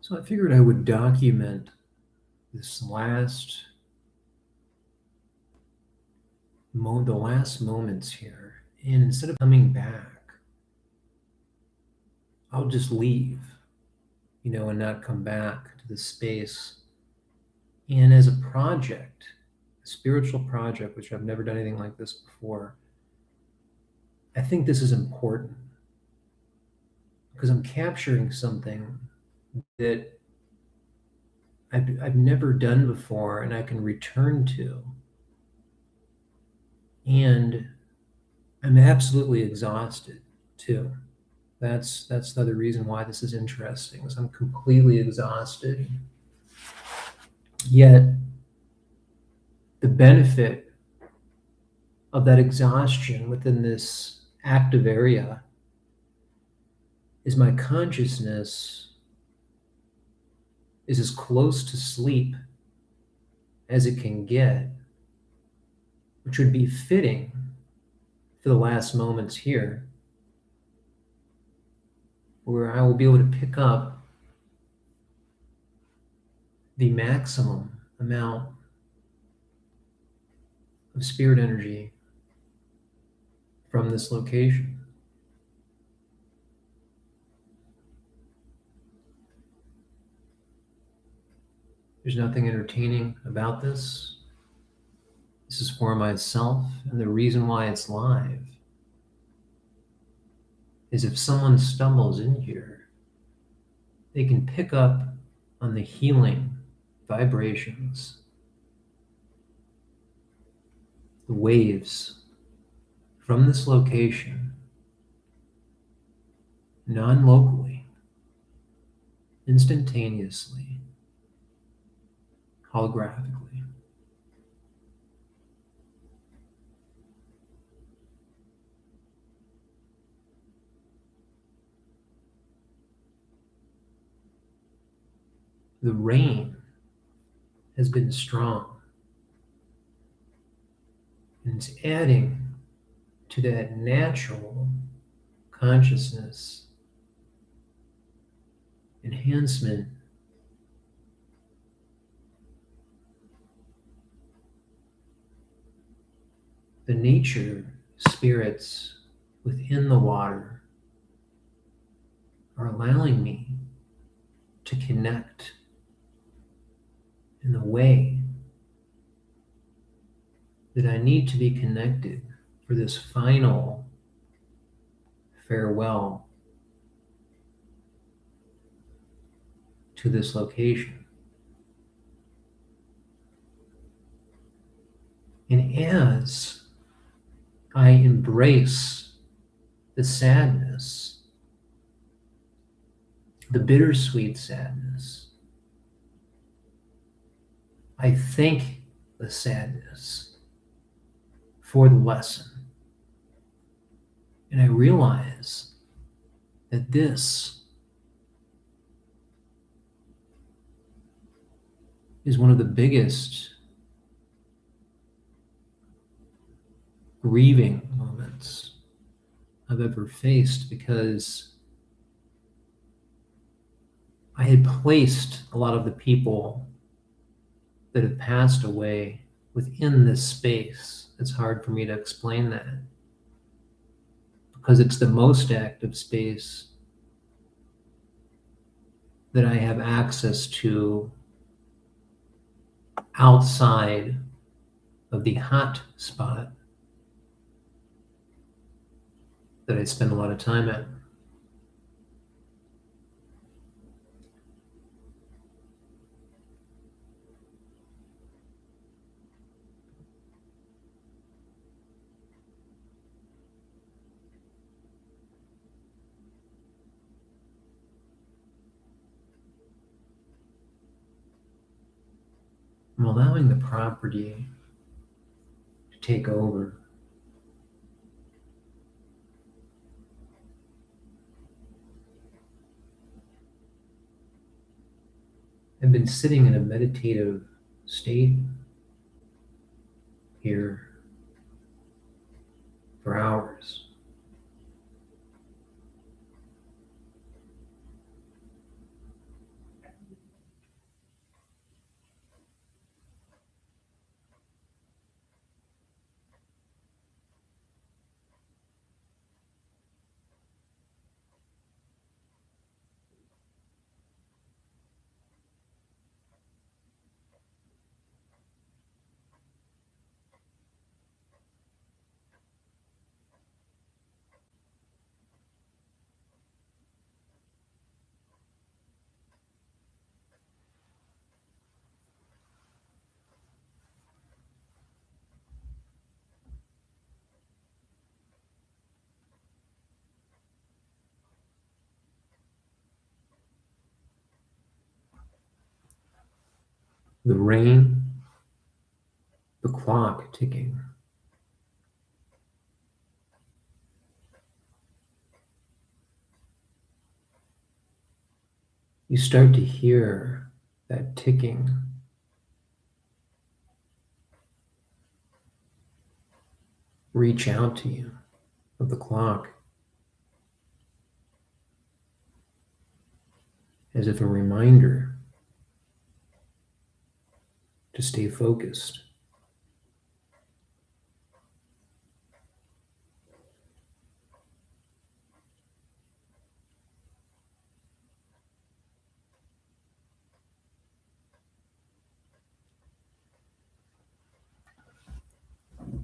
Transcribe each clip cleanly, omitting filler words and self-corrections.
So I figured I would document this the last moments here. And instead of coming back, I'll just leave, and not come back to the space. And as a project, a spiritual project, which I've never done anything like this before, I think this is important because I'm capturing something that I've never done before and I can return to. And I'm absolutely exhausted too. That's the other reason why this is interesting, is I'm completely exhausted. Yet the benefit of that exhaustion within this active area is my consciousness is as close to sleep as it can get, which would be fitting for the last moments here, where I will be able to pick up the maximum amount of spirit energy from this location. There's nothing entertaining about this. This is for myself, and the reason why it's live is if someone stumbles in here, they can pick up on the healing vibrations, the waves from this location, non-locally, instantaneously, holographically. The rain has been strong, and it's adding to that natural consciousness enhancement. The nature spirits within the water are allowing me to connect in the way that I need to be connected for this final farewell to this location. And as I embrace the sadness, the bittersweet sadness, I thank the sadness for the lesson. And I realize that this is one of the biggest grieving moments I've ever faced, because I had placed a lot of the people that have passed away within this space. It's hard for me to explain that because it's the most active space that I have access to outside of the hot spot that I spend a lot of time at. I'm allowing the property to take over. I've been sitting in a meditative state here for hours. the rain, the clock ticking. You start to hear that ticking reach out to you of the clock as if a reminder to stay focused.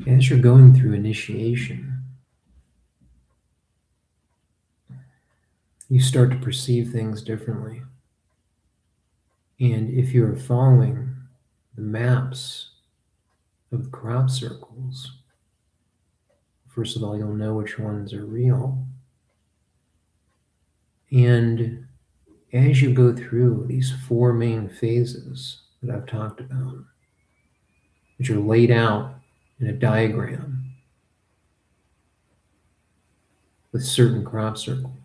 As you're going through initiation, you start to perceive things differently. And if you're following the maps of the crop circles, first of all, you'll know which ones are real. And as you go through these four main phases that I've talked about, which are laid out in a diagram with certain crop circles,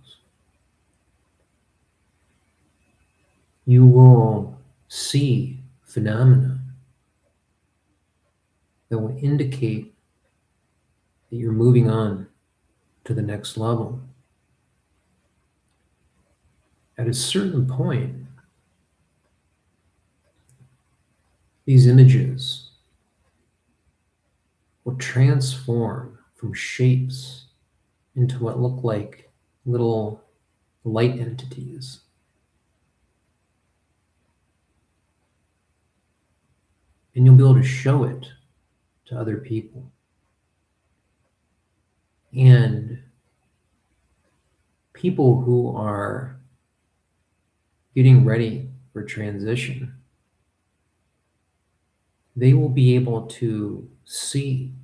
you will see phenomena that will indicate that you're moving on to the next level. At a certain point, these images will transform from shapes into what look like little light entities. And you'll be able to show it to other people. And people who are getting ready for transition, they will be able to see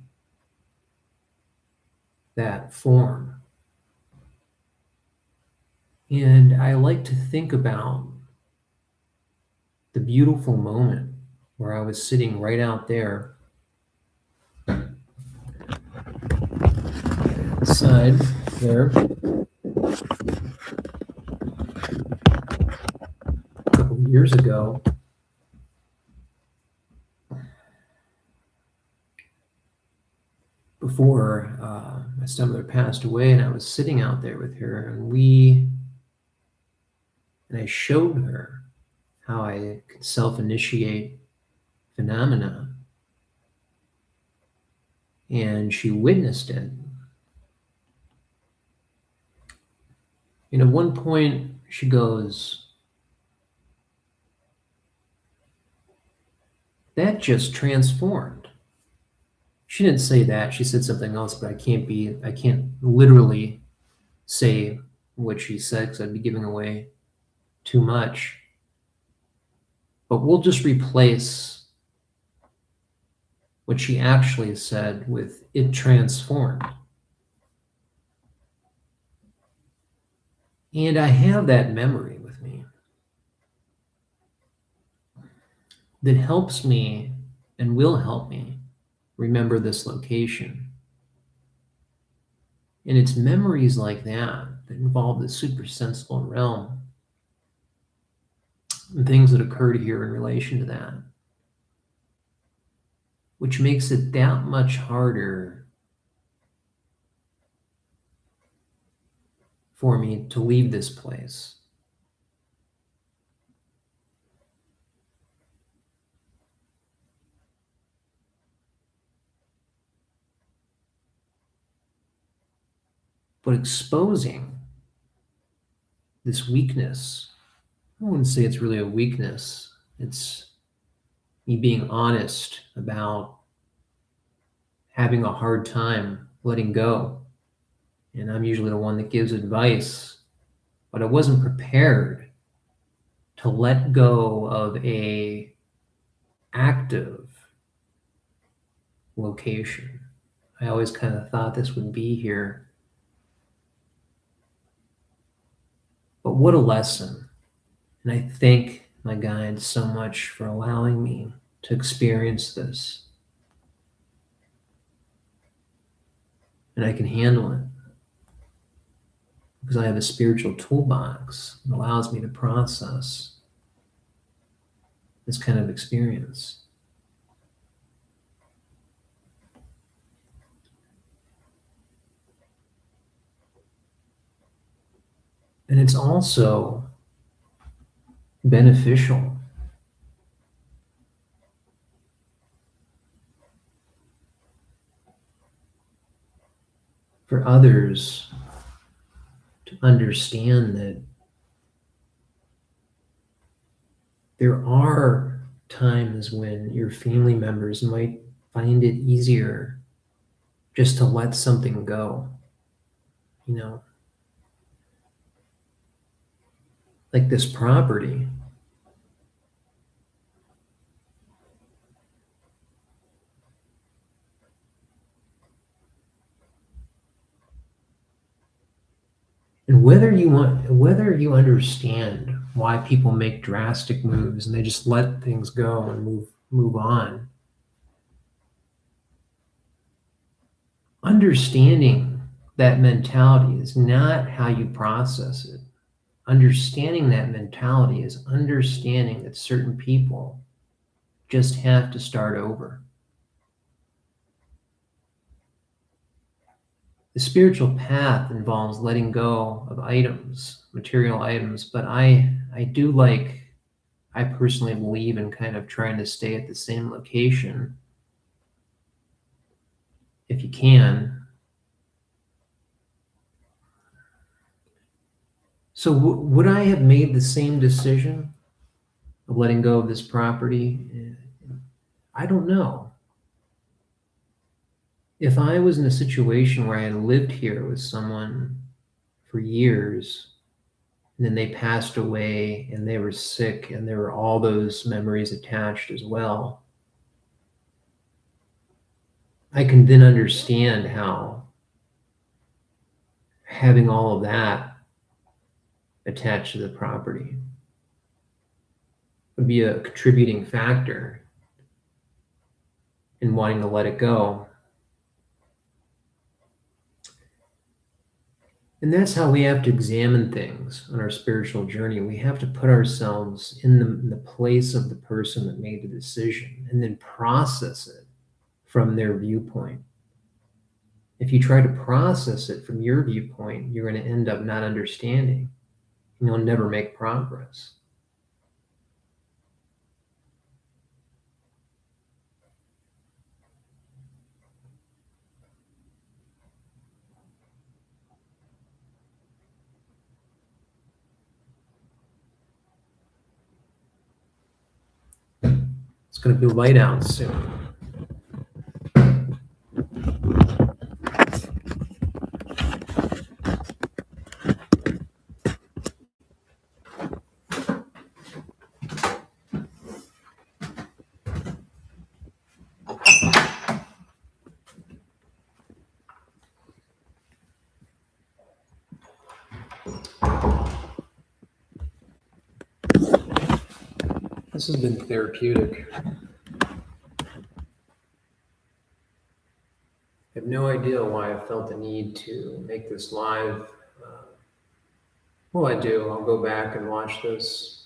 that form. And I like to think about the beautiful moment where I was sitting right out there side there a couple of years ago, before my stepmother passed away, and I was sitting out there with her, and I showed her how I could self-initiate phenomena, and she witnessed it. And at one point, she goes, "That just transformed." She didn't say that. She said something else, but I can't literally say what she said because I'd be giving away too much. But we'll just replace what she actually said with "it transformed." And I have that memory with me that helps me and will help me remember this location. And it's memories like that that involve the supersensible realm and things that occurred here in relation to that, which makes it that much harder for me to leave this place. But exposing this weakness, I wouldn't say it's really a weakness. It's me being honest about having a hard time letting go. And I'm usually the one that gives advice, but I wasn't prepared to let go of a active location. I always kind of thought this would be here. But what a lesson. And I thank my guides, so much for allowing me to experience this. And I can handle it because I have a spiritual toolbox that allows me to process this kind of experience. And it's also beneficial for others to understand that there are times when your family members might find it easier just to let something go, you know, like this property. And whether you understand why people make drastic moves and they just let things go and move on, understanding that mentality is not how you process it. Understanding that mentality is understanding that certain people just have to start over. The spiritual path involves letting go of items, material items, but I personally believe in kind of trying to stay at the same location if you can. So would I have made the same decision of letting go of this property? I don't know. If I was in a situation where I had lived here with someone for years, and then they passed away and they were sick and there were all those memories attached as well, I can then understand how having all of that attached to the property would be a contributing factor in wanting to let it go. And that's how we have to examine things on our spiritual journey. We have to put ourselves in the place of the person that made the decision and then process it from their viewpoint. If you try to process it from your viewpoint, you're going to end up not understanding, and you'll never make progress. It's going to be light out soon. This has been therapeutic. I have no idea why I felt the need to make this live. Well, I do. I'll go back and watch this.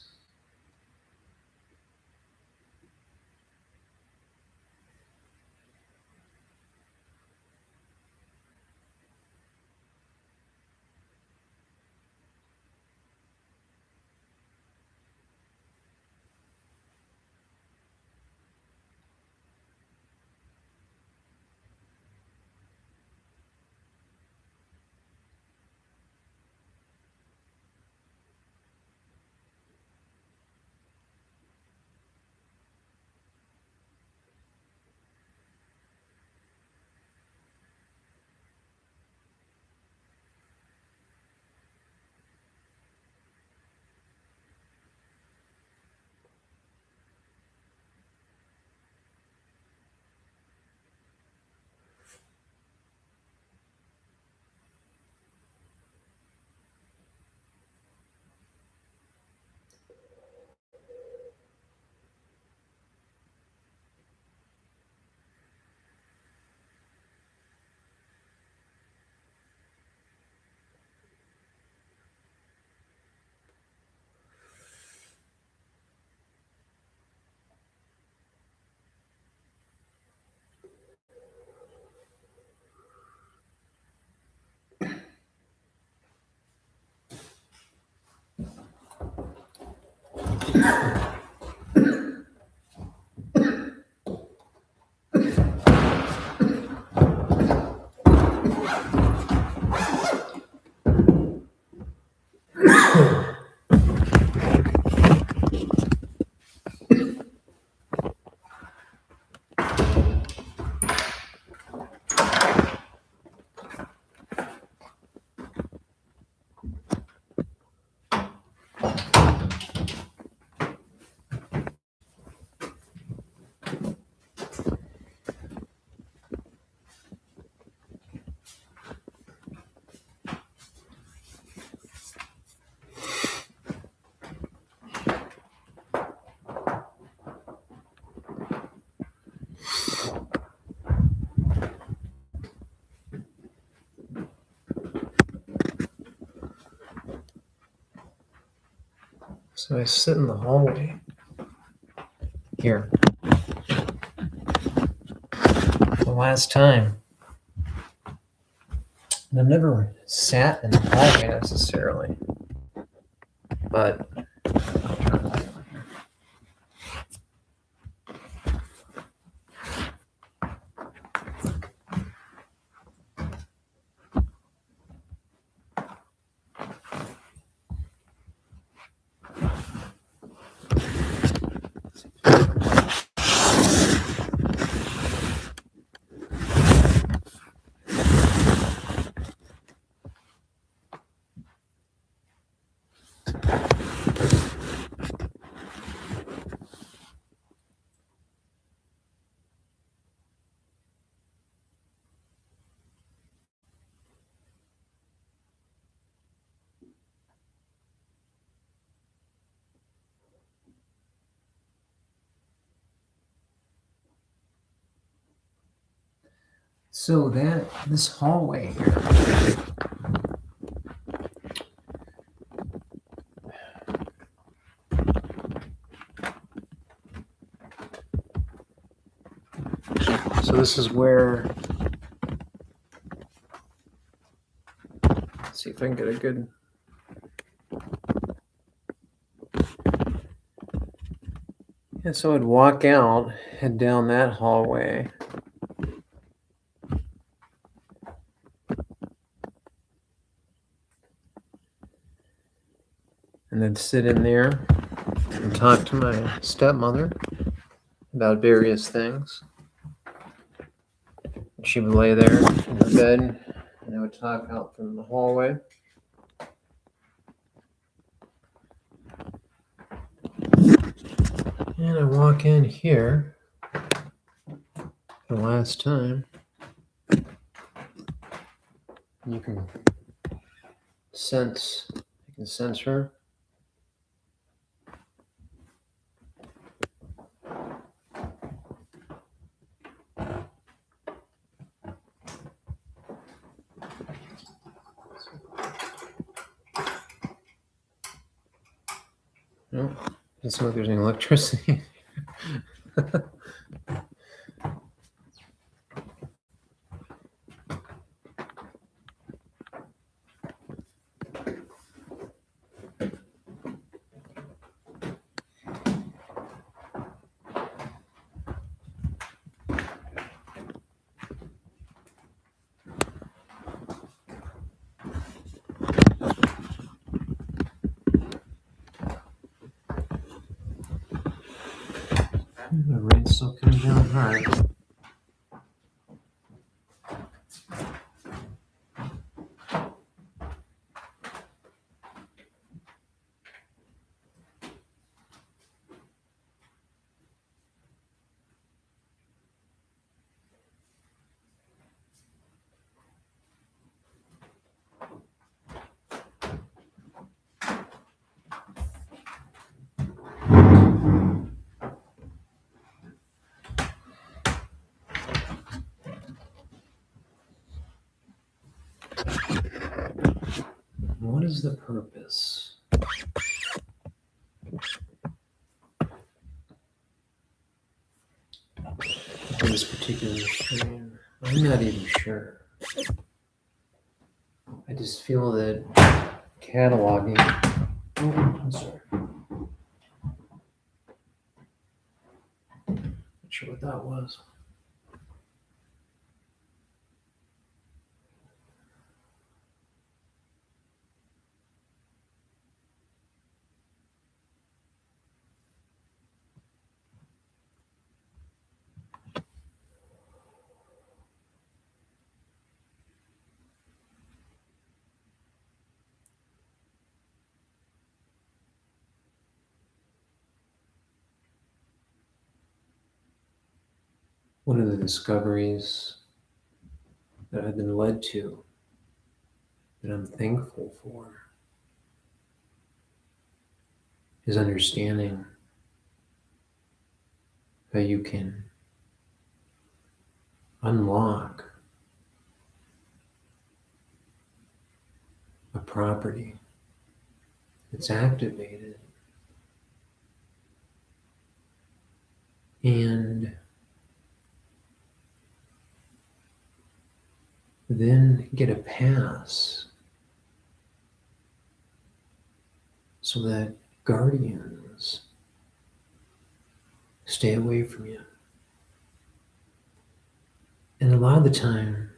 So I sit in the hallway here. The last time. And I've never sat in the hallway necessarily, but so this hallway here. So this is where, let's see if I can get a good, yeah, so I'd walk out, head down that hallway. And then sit in there and talk to my stepmother about various things. She would lay there in the bed, and I would talk out from the hallway. And I walk in here the last time. You can sense her. No, doesn't look like there's any electricity. The rain's still coming down hard. What is the purpose of this particular stream? I'm not even sure. I just feel that cataloging. Oh, I'm sorry. sure what that was. One of the discoveries that I've been led to, that I'm thankful for, is understanding how you can unlock a property that's activated and then get a pass so that guardians stay away from you. And a lot of the time,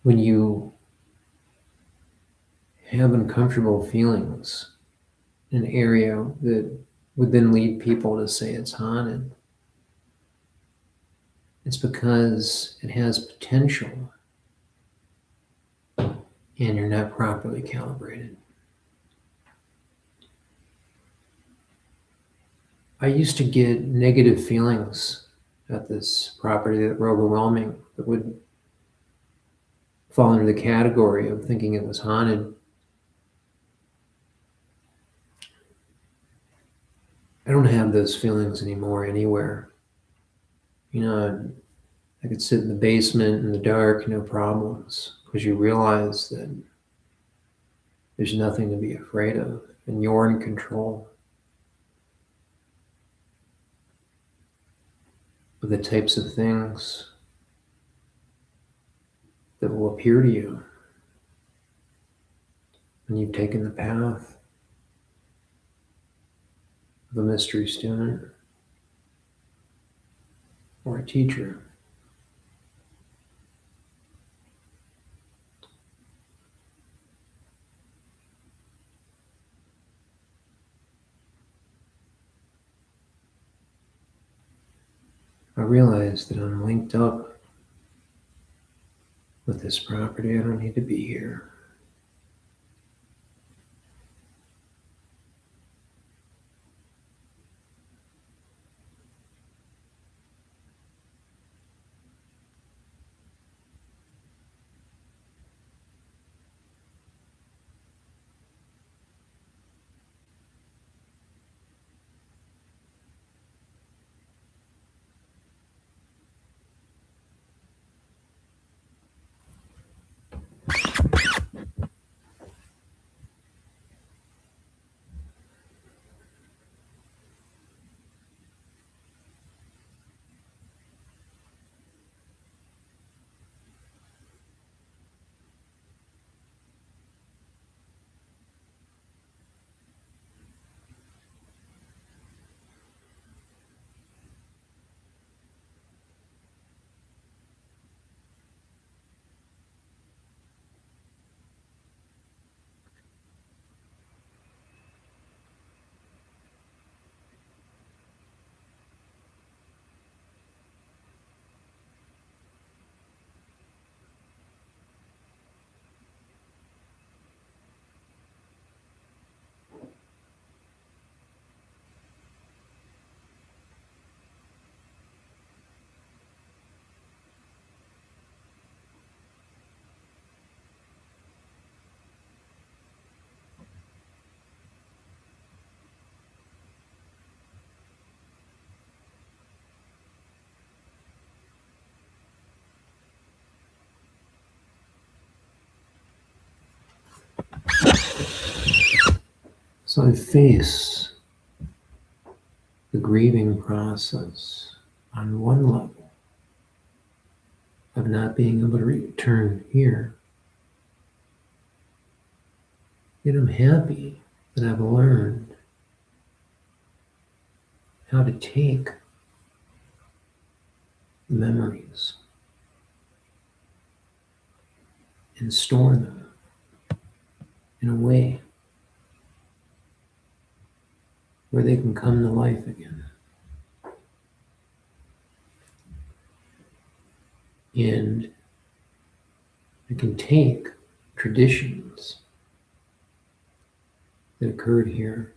when you have uncomfortable feelings in an area that would then lead people to say it's haunted, it's because it has potential and you're not properly calibrated. I used to get negative feelings at this property that were overwhelming, that would fall under the category of thinking it was haunted. I don't have those feelings anymore anywhere. You know, I could sit in the basement in the dark, no problems, because you realize that there's nothing to be afraid of and you're in control of the types of things that will appear to you when you've taken the path of a mystery student or a teacher. I realize that I'm linked up with this property. I don't need to be here. So I face the grieving process on one level of not being able to return here. Yet I'm happy that I've learned how to take the memories and store them in a way where they can come to life again. And I can take traditions that occurred here,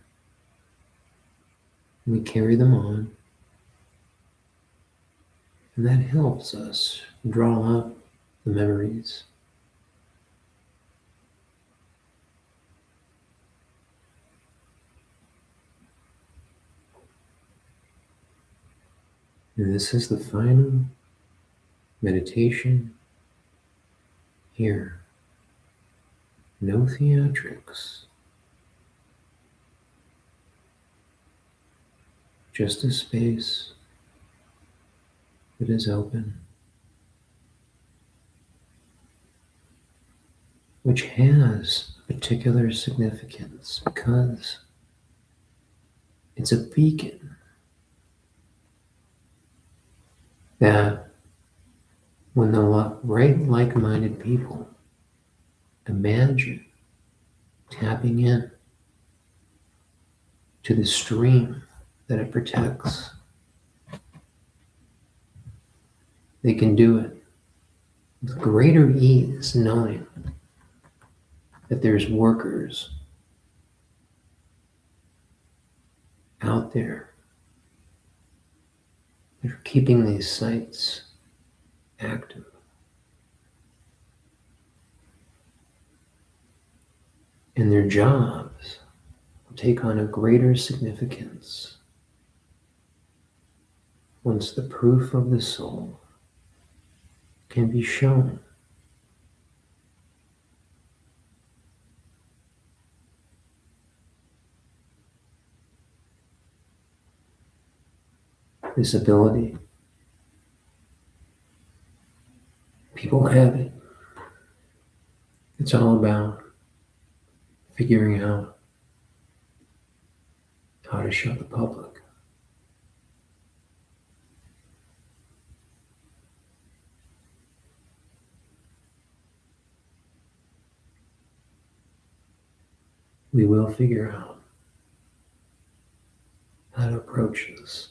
and we carry them on, and that helps us draw up the memories. And this is the final meditation here. No theatrics. Just a space that is open, which has a particular significance because it's a beacon that when the right like-minded people imagine tapping in to the stream that it protects, they can do it with greater ease, knowing that there's workers out there that are keeping these sites active. And their jobs will take on a greater significance once the proof of the soul can be shown. This ability, people have it. It's all about figuring out how to show the public. We will figure out how to approach this.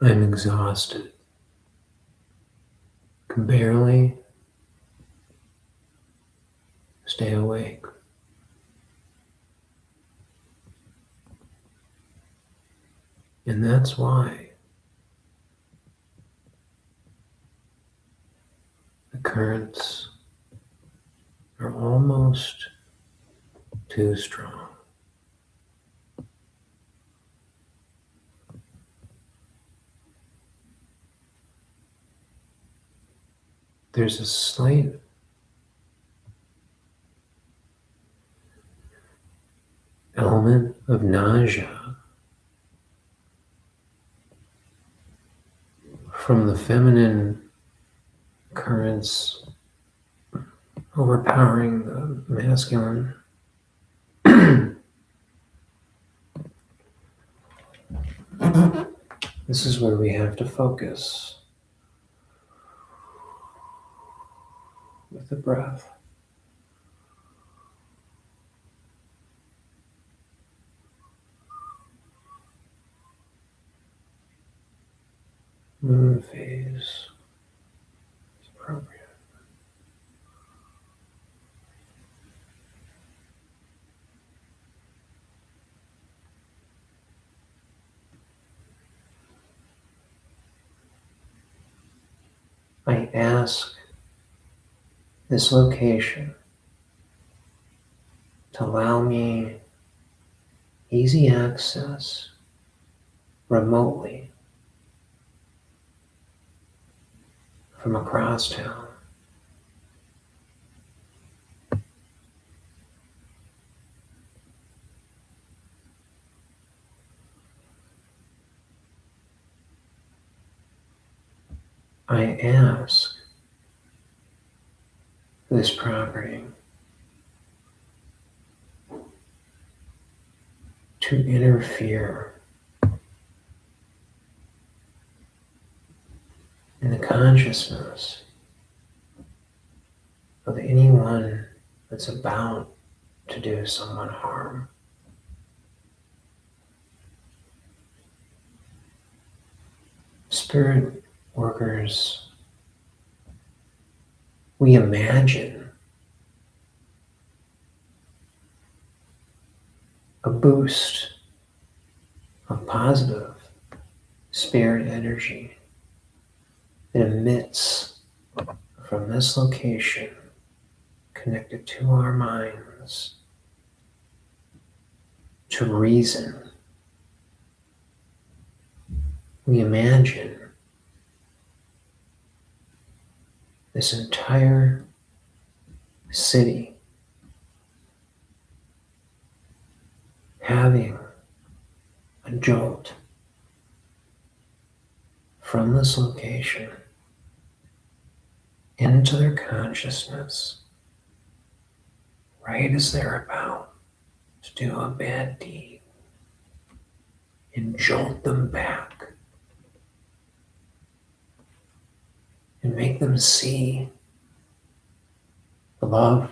I'm exhausted. Can barely stay awake. And that's why the currents are almost too strong. There's a slight element of nausea from the feminine currents overpowering the masculine. This is where we have to focus with the breath. Moon phase is appropriate. I ask this location to allow me easy access remotely from across town. I ask this property to interfere in the consciousness of anyone that's about to do someone harm. Spirit workers, we imagine a boost of positive spirit energy that emits from this location connected to our minds to reason. We imagine this entire city having a jolt from this location into their consciousness right as they're about to do a bad deed and jolt them back and make them see the love,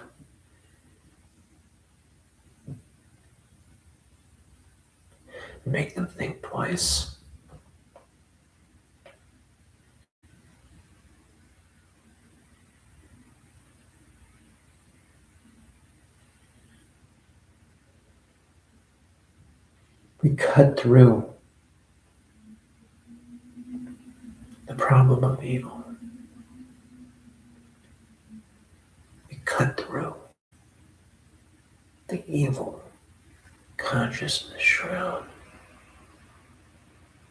make them think twice. We cut through the problem of evil. We cut through the evil consciousness shroud.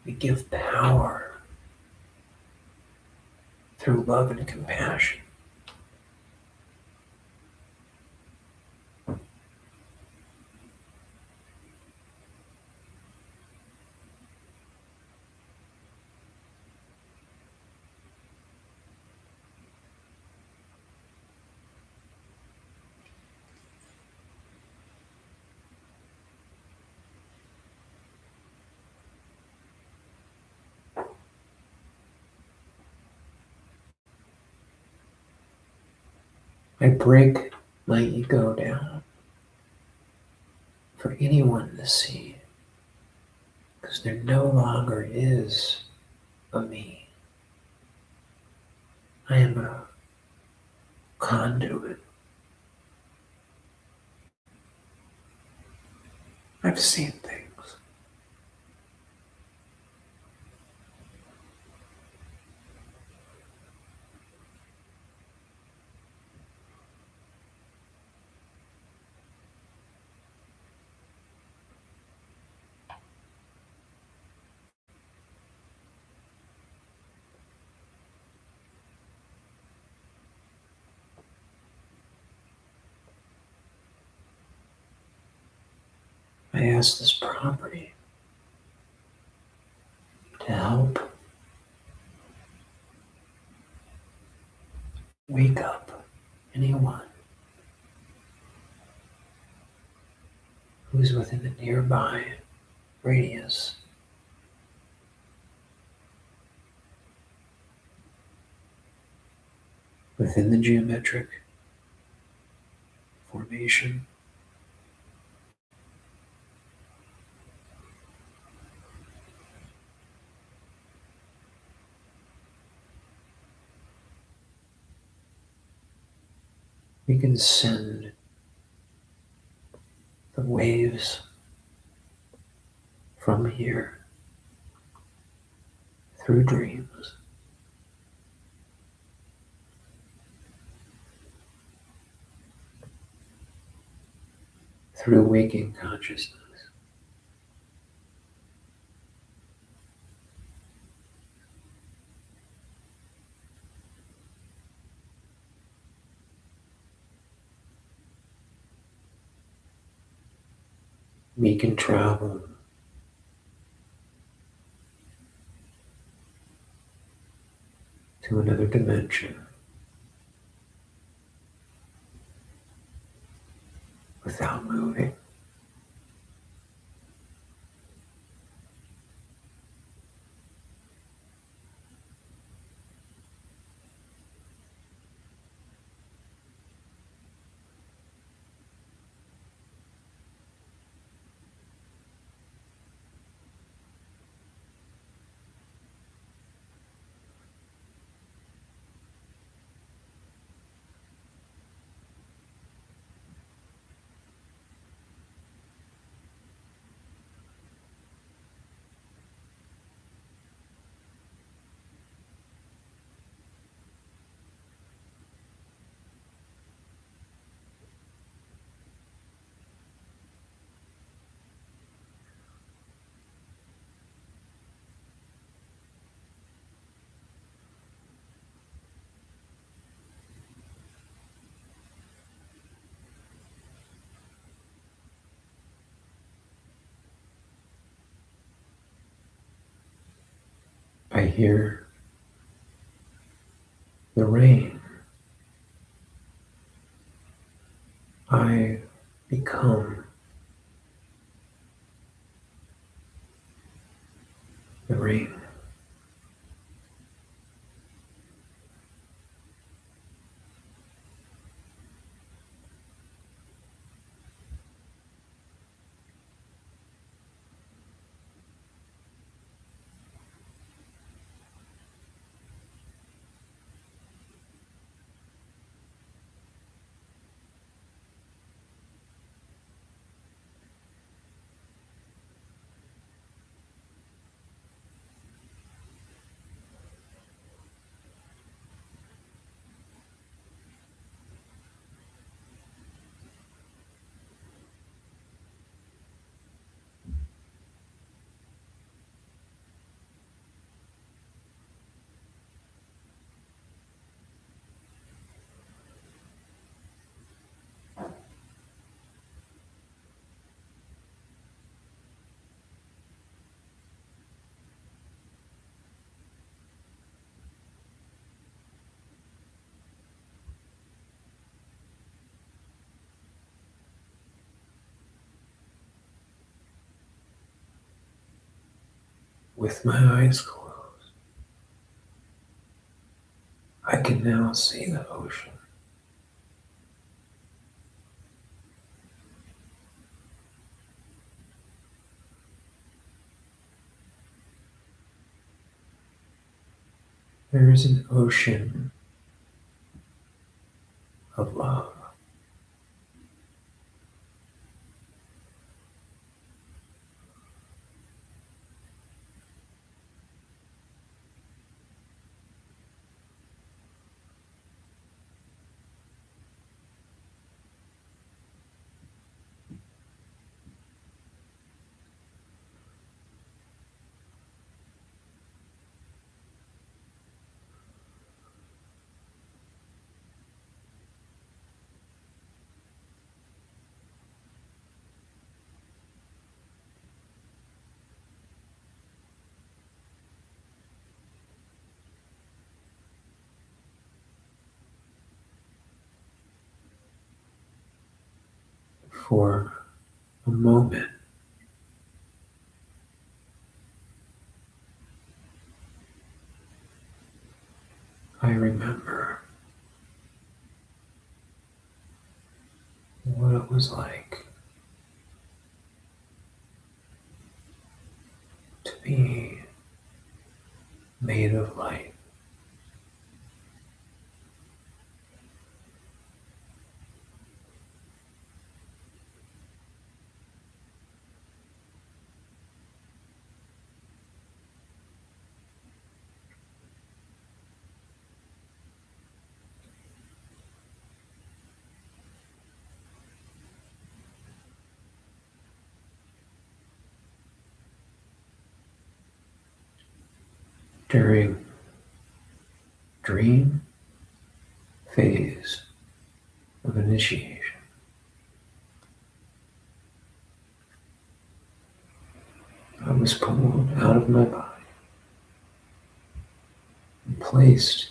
We give power through love and compassion. I break my ego down for anyone to see, because there no longer is a me. I am a conduit. I've seen things. I ask this property to help wake up anyone who's within the nearby radius within the geometric formation. We can send the waves from here through dreams through waking consciousness we can travel to another dimension without moving. I hear the rain. I become the rain. With my eyes closed, I can now see the ocean. There is an ocean of love. For a moment, I remember what it was like to be made of light. During dream phase of initiation, was pulled out of my body and placed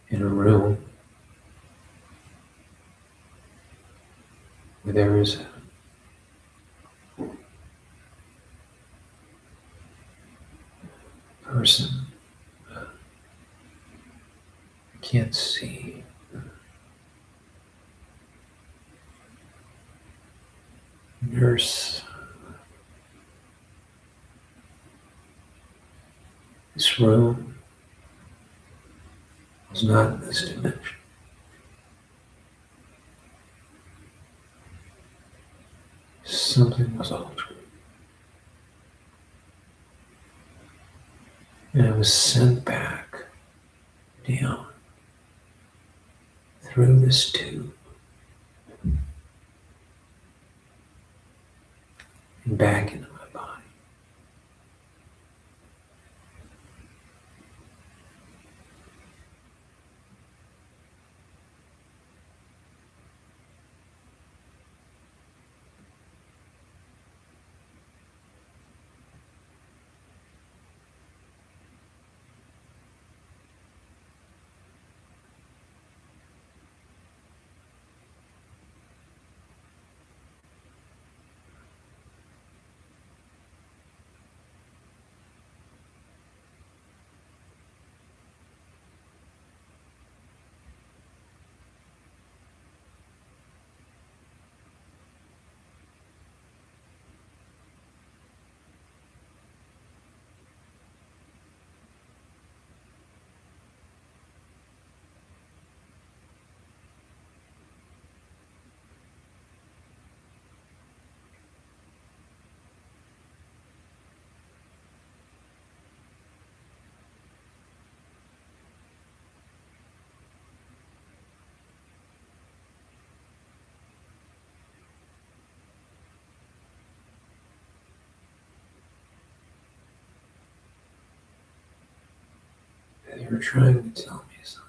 in a room where there is a person I can't see. Nurse. This room was not in this dimension. Something was altered. And I was sent back down through this tube and back into my body. They were trying to tell me something.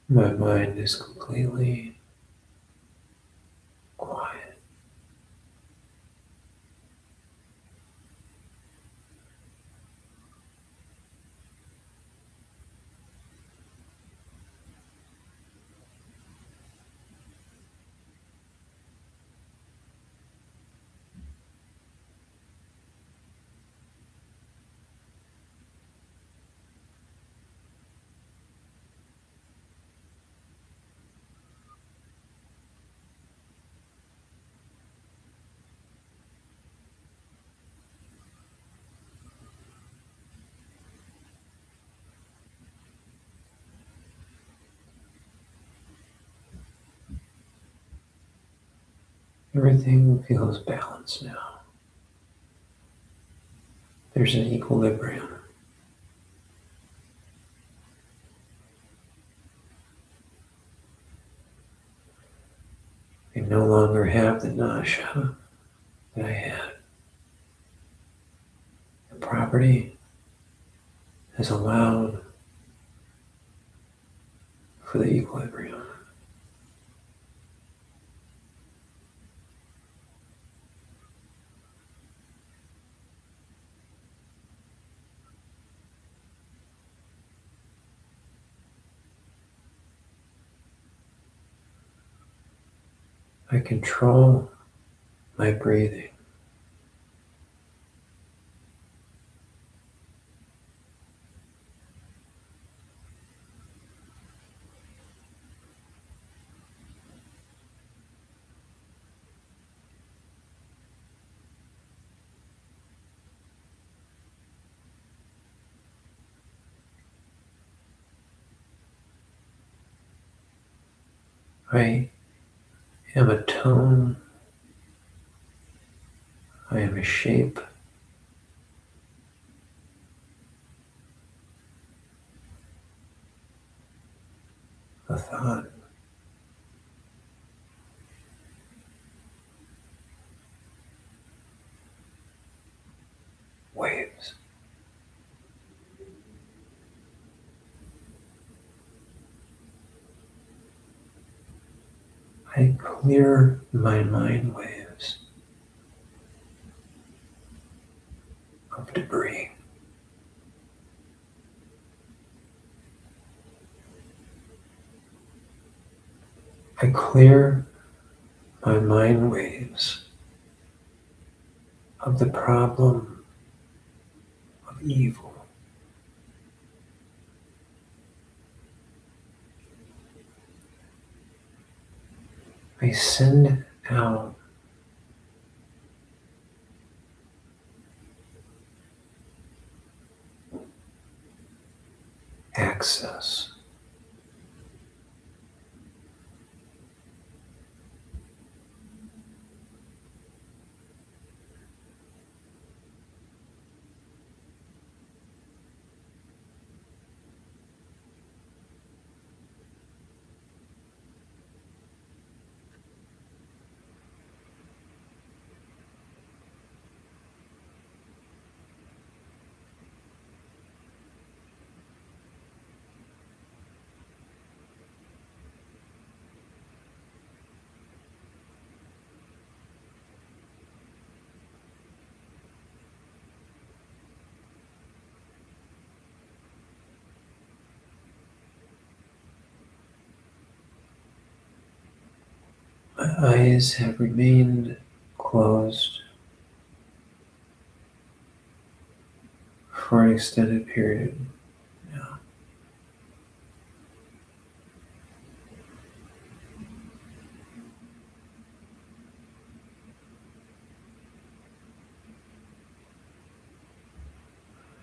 My mind is completely quiet. Everything feels balanced now. There's an equilibrium. I no longer have the nausea, that I had. The property has allowed for the equilibrium. I control my breathing. I am a tone. I am a shape. A thought. Waves. I clear my mind waves of debris. I clear my mind waves of the problem of evil. I send out access. My eyes have remained closed for an extended period now.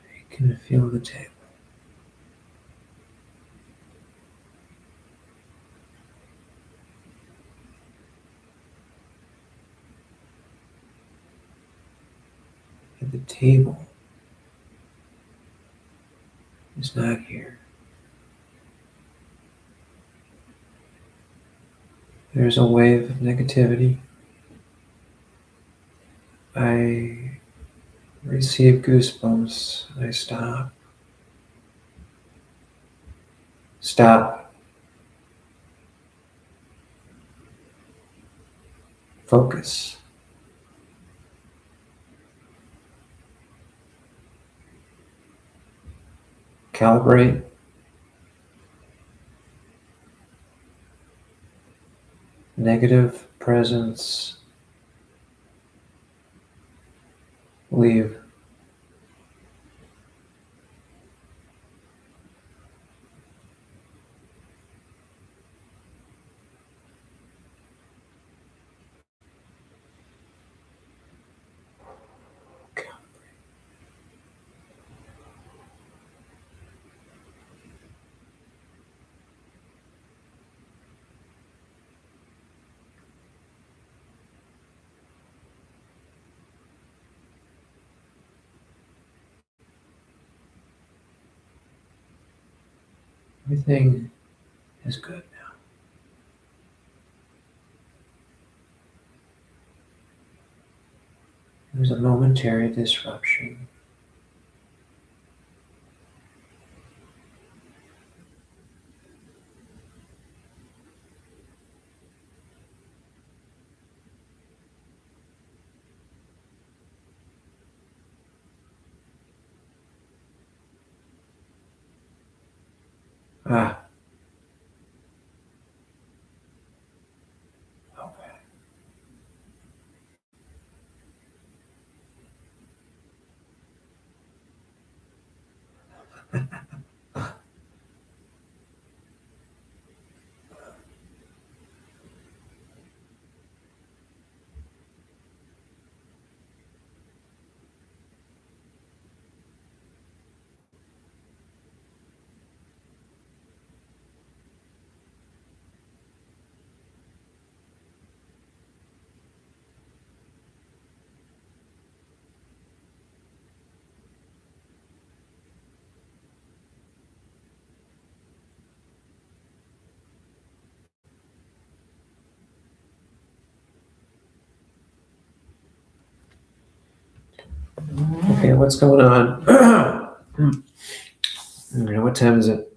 I can feel the table. And the table is not here. There's a wave of negativity. I receive goosebumps. I stop. Stop. Focus. Calibrate. Negative presence. Leave. Everything is good now. There's a momentary disruption. Ah, okay. Okay, what's going on? What time is it?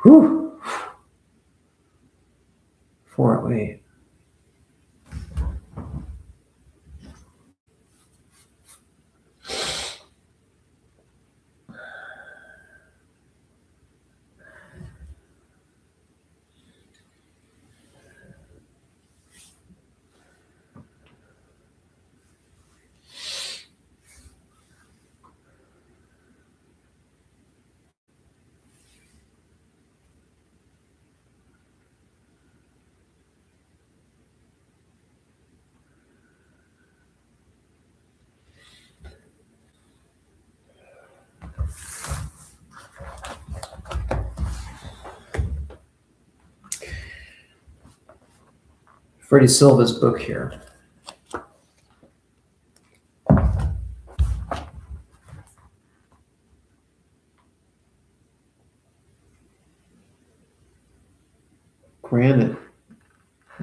Whew. 4:08. Freddie Silva's book here. Granite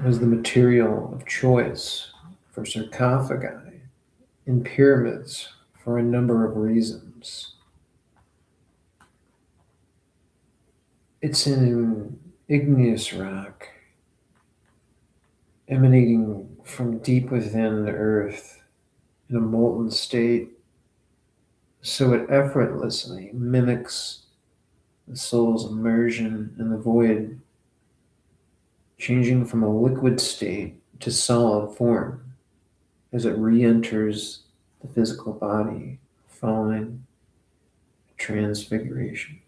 was the material of choice for sarcophagi in pyramids for a number of reasons. It's an igneous rock emanating from deep within the earth in a molten state, so it effortlessly mimics the soul's immersion in the void, changing from a liquid state to solid form as it re-enters the physical body following transfiguration.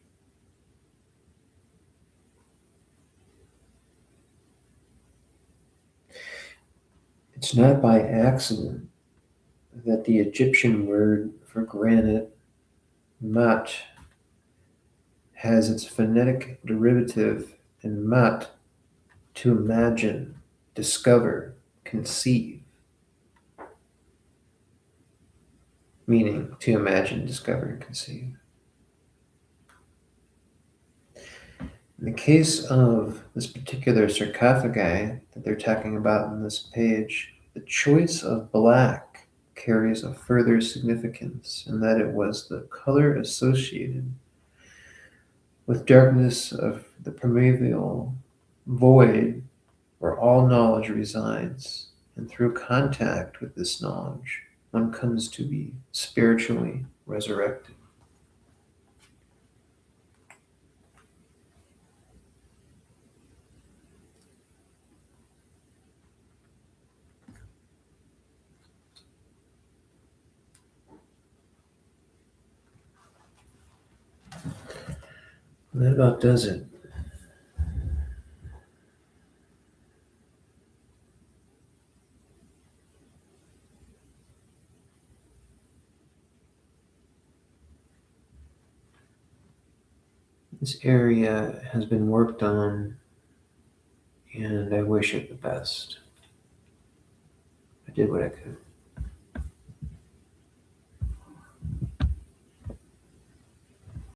It's not by accident that the Egyptian word for granite, mat, has its phonetic derivative in mat, to imagine, discover, conceive, meaning to imagine, discover, and conceive. In the case of this particular sarcophagi that they're talking about in this page, the choice of black carries a further significance in that it was the color associated with darkness of the primordial void where all knowledge resides, and through contact with this knowledge, one comes to be spiritually resurrected. And that about does it. This area has been worked on, and I wish it the best. I did what I could.